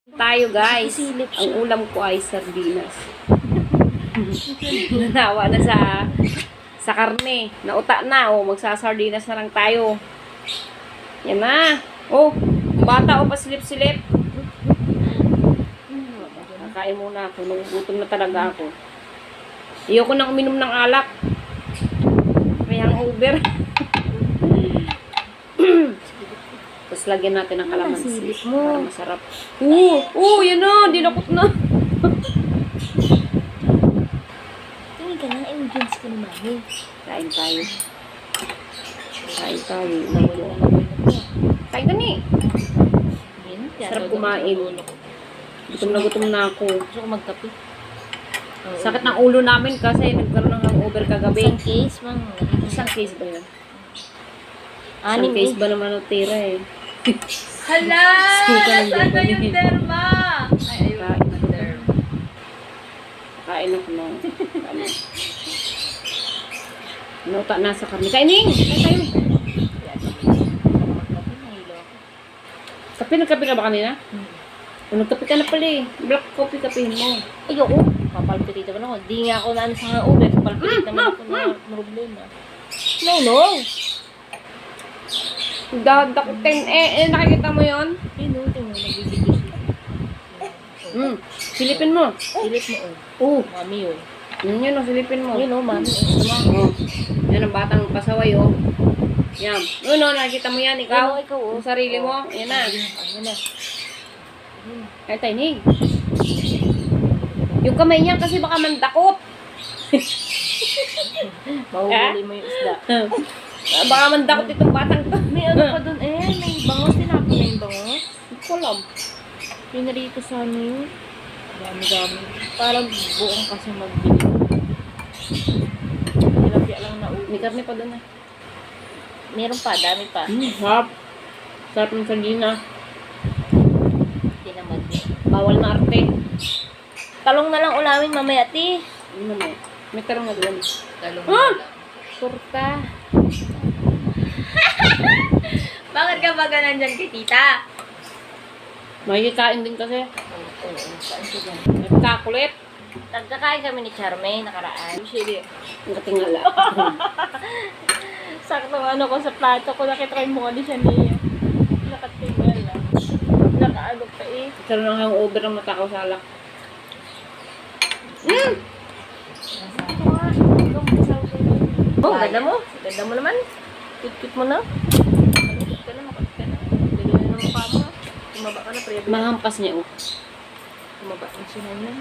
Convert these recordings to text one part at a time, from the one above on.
Tayo guys, ang ulam ko ay sardinas. Nanawa na sa karne. Nauta na, oh, magsasardinas na lang tayo. Yan na. Oh, bata o pasilip-silip. Kakain muna ako, nagugutom na talaga ako. Ayoko nang uminom ng alak. May hangover. Tapos lagyan natin ng kalamansi para masarap. Yan na, dinakot na. Tingin ka na, ingredients ko ni Mami. Kain tayo. Kain tayo. Kain ka ni. Sarap kumain. Gutom na ako. Gusto ko magkape. Sakit ng ulo namin kasi nagkaroon ng hangover kagabi. Isang case, Mang. Isang case ba yun? Anim Isang case ba naman ang tira eh? Hala! Saan Ano yung derma? Ay, ayun Kain na derma. Kain ako na. Nauta na sa karne. Kainin! Kain tayo. Kape, nagkape ka ba kanina? Nagkape ka na pala eh. Black coffee kapehin mo. Ayoko. Papalpitate naman ako. Di nga ako na ano sa hangover. Papalpitate naman ako na problema. No. Dakutin. Nakikita mo yon? Tingnan mo, nagbibigay siya. Silipin mo. Silip mo, Mami, yun. Yun, silipin mo. Yun, Mami. Yan ang batang pasaway, oh. Yan. Nakikita mo yan, ikaw. Ikaw, oh. Yung sarili mo. Yan na. Ano na? Ay, tainig. Yung kamay niya kasi baka mandakot. Mahuhuli mo yung isda. Baka mandakot itong batang to. May ano pa dun may bangos. Tinapon na yung bangos. Hindi ko alam. Pinarito sa ano yun. Dami. Parang buong kasi magbili. Tilapia lang na ulo. May karne pa doon eh. Meron pa, dami pa. Sarap. Sarap ng sardinas. Hindi naman. Bawal na arte. Talong na lang ulamin mamaya, ti. Ano naman? May tarong na doon. Talong Ah! na lang. Turta. Bakit ka ba ganan dyan kay tita? Makikikain din kasi. Oo, saan siya dyan? Nagkakulit. Nagkakain kami ni Charmaine nakaraan. Usually, ang katingala. Sakto ano ko sa plato ko, nakitry mo ano siya niya. Nakatingala. Nakaano pa eh. Karoon ng hangover ng mata ko sa alak. Oh, ganda mo. Ganda mo naman. Cute mo na. Cute ka na, makapit ka na. Ganda na ng mukha mo. Tumaba ka na, pre. Mahampas niya, oh. Tumaba ang sinan na.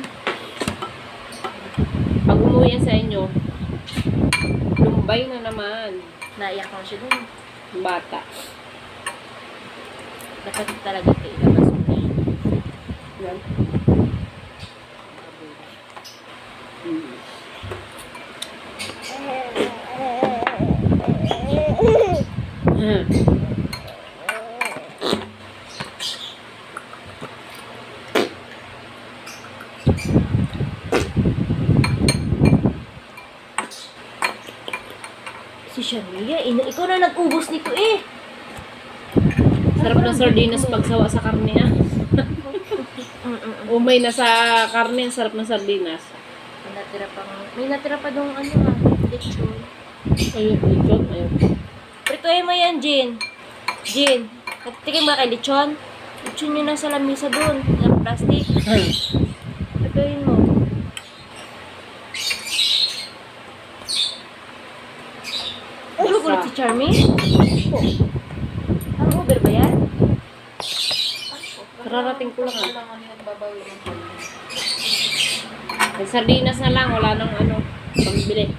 Pag umuwi yan sa inyo, lumbay na naman. Naiyak ko siya dun. Ang bata. Dapat talaga kayo ilabas mo. Yan. Si Sharia, ikaw na nag-ubos nito eh. Sarap ng sardinas pagsawa sa karne, ah. Umay na sa karne, ang sarap ng sardinas. May natira pa dong ano lechon. Ayun, lechon. Ayun. Prituhin mo yan, Jin. Jin, nagtikim ba kay lechon? Lechon yun nasa lamisa doon. Yung plastic. Prituhin mo. Ano gulit si Charmy? Ang Uber ba yan? Kararating ko lang, ah. Kailangan niya babawi ng pagkain. Sardinas na lang, wala nang ano, pambili.